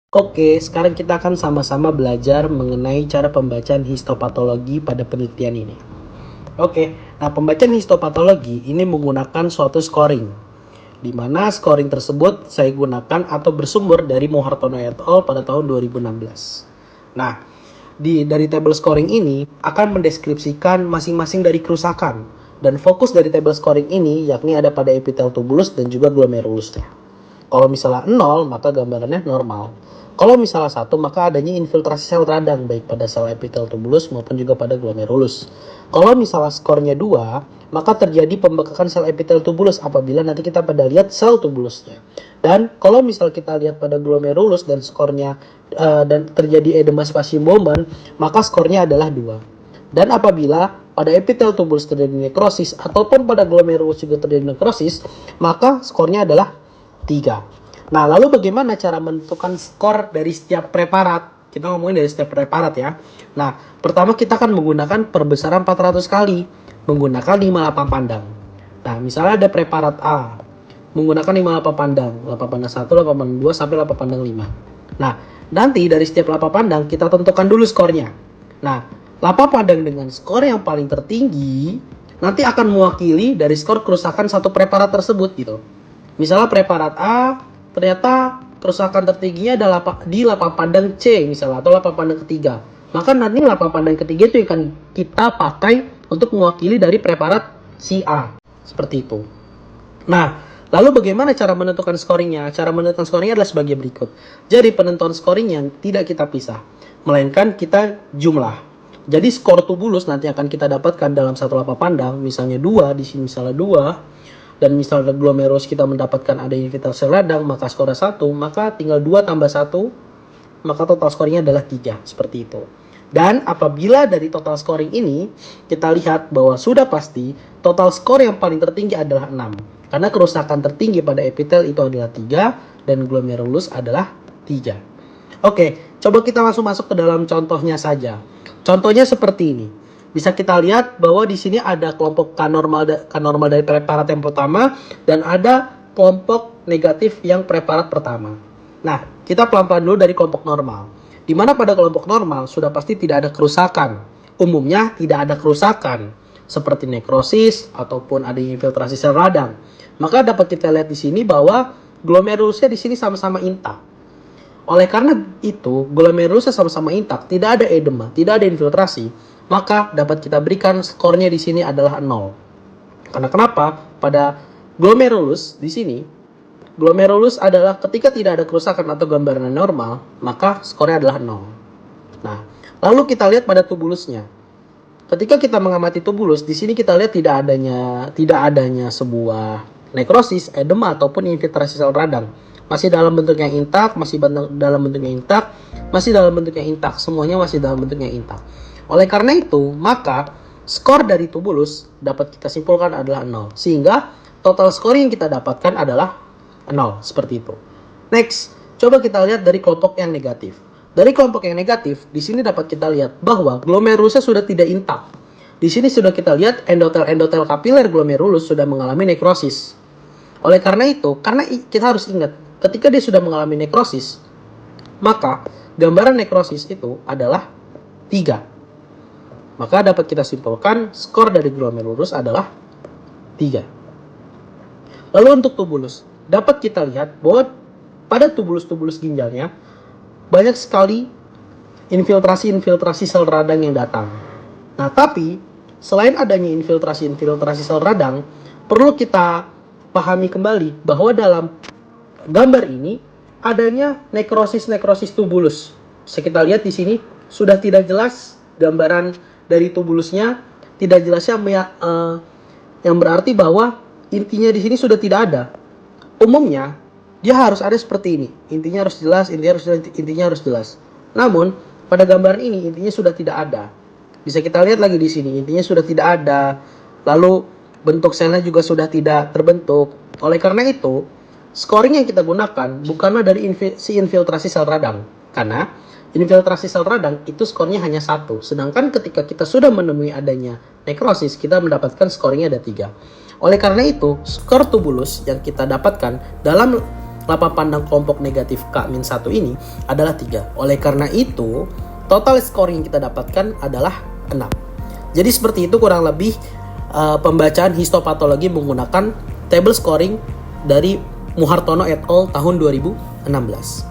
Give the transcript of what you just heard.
Oke, sekarang kita akan sama-sama belajar mengenai cara pembacaan histopatologi pada penelitian ini. Oke, nah pembacaan histopatologi ini menggunakan suatu scoring, di mana scoring tersebut saya gunakan atau bersumber dari Mohartono et al. Pada tahun 2016. Nah, dari table scoring ini akan mendeskripsikan masing-masing dari kerusakan, dan fokus dari table scoring ini yakni ada pada epitel tubulus dan juga glomerulusnya. Kalau misalnya 0, maka gambarannya normal. Kalau misalnya 1, maka adanya infiltrasi sel radang baik pada sel epitel tubulus maupun juga pada glomerulus. Kalau misalnya skornya 2, maka terjadi pembekakan sel epitel tubulus apabila nanti kita pada lihat sel tubulusnya. Dan kalau misal kita lihat pada glomerulus dan skornya dan terjadi edema spasium Bowman, maka skornya adalah 2. Dan apabila pada epitel tubulus terjadi nekrosis ataupun pada glomerulus juga terjadi nekrosis, maka skornya adalah 3. Nah, lalu bagaimana cara menentukan skor dari setiap preparat? Kita ngomongin dari setiap preparat ya. Nah, pertama kita akan menggunakan perbesaran 400 kali menggunakan 58 pandang. Nah, misalnya ada preparat A menggunakan 58 pandang, 8 pandang 1, 8 pandang 2 sampai 8 pandang 5. Nah, nanti dari setiap 8 pandang kita tentukan dulu skornya. Nah, 8 pandang dengan skor yang paling tertinggi nanti akan mewakili dari skor kerusakan satu preparat tersebut gitu. Misalnya preparat A ternyata kerusakan tertingginya adalah di 8 pandang C misalnya, atau 8 pandang ketiga. Maka nanti 8 pandang ketiga itu akan kita pakai untuk mewakili dari preparat si A. Seperti itu. Nah, lalu bagaimana cara menentukan scoringnya? Cara menentukan scoringnya adalah sebagai berikut. Jadi penentuan scoringnya tidak kita pisah, melainkan kita jumlah. Jadi skor tubulus nanti akan kita dapatkan dalam satu 8 pandang, misalnya 2, di sini misalnya 2. Dan misalnya glomerulus kita mendapatkan ada infiltrasi sel radang, maka skornya 1, maka tinggal 2 tambah 1, maka total scoringnya adalah 3, seperti itu. Dan apabila dari total scoring ini kita lihat bahwa sudah pasti total skor yang paling tertinggi adalah 6, karena kerusakan tertinggi pada epitel itu adalah 3 dan glomerulus adalah 3. Oke, coba kita langsung masuk ke dalam contohnya saja. Contohnya seperti ini. Bisa kita lihat bahwa di sini ada kelompok K normal dari preparat yang pertama dan ada kelompok negatif yang preparat pertama. Nah, kita pelan-pelan dulu dari kelompok normal. Di mana pada kelompok normal sudah pasti tidak ada kerusakan. Umumnya tidak ada kerusakan seperti nekrosis ataupun ada infiltrasi sel radang. Maka dapat kita lihat di sini bahwa glomerulusnya di sini sama-sama intak. Oleh karena itu, glomerulusnya sama-sama intak, tidak ada edema, tidak ada infiltrasi, maka dapat kita berikan skornya di sini adalah 0. Karena kenapa? Pada glomerulus di sini, glomerulus adalah ketika tidak ada kerusakan atau gambaran normal, maka skornya adalah 0. Nah, lalu kita lihat pada tubulusnya. Ketika kita mengamati tubulus, di sini kita lihat tidak adanya sebuah nekrosis, edema ataupun infiltrasi sel radang. Masih dalam bentuk yang intak, dalam bentuk yang intak, semuanya masih dalam bentuk yang intak. Oleh karena itu, maka skor dari tubulus dapat kita simpulkan adalah 0. Sehingga total skor yang kita dapatkan adalah 0. Seperti itu. Next, coba kita lihat dari kelompok yang negatif. Dari kelompok yang negatif, di sini dapat kita lihat bahwa glomerulusnya sudah tidak intak. Di sini sudah kita lihat endotel kapiler glomerulus sudah mengalami nekrosis. Oleh karena itu, karena kita harus ingat, ketika dia sudah mengalami nekrosis, maka gambaran nekrosis itu adalah 3. Maka dapat kita simpulkan skor dari glomerulus adalah 3. Lalu untuk tubulus, dapat kita lihat bahwa pada tubulus-tubulus ginjalnya banyak sekali infiltrasi sel radang yang datang. Nah, tapi selain adanya infiltrasi sel radang, perlu kita pahami kembali bahwa dalam gambar ini adanya nekrosis tubulus. Bisa kita lihat di sini sudah tidak jelas gambaran dari tubulusnya, tidak jelasnya yang berarti bahwa intinya di sini sudah tidak ada. Umumnya dia harus ada seperti ini. Intinya harus jelas. Namun pada gambaran ini intinya sudah tidak ada. Bisa kita lihat lagi di sini, intinya sudah tidak ada. Lalu bentuk selnya juga sudah tidak terbentuk. Oleh karena itu, scoring yang kita gunakan bukanlah dari infiltrasi sel radang. Karena infiltrasi sel radang itu skornya hanya 1. Sedangkan ketika kita sudah menemui adanya nekrosis, kita mendapatkan scoringnya ada 3. Oleh karena itu, skor tubulus yang kita dapatkan dalam lapan pandang kelompok negatif K-1 ini adalah 3. Oleh karena itu, total scoring yang kita dapatkan adalah 6. Jadi seperti itu kurang lebih pembacaan histopatologi menggunakan table scoring dari Muhartono et al. Tahun 2016.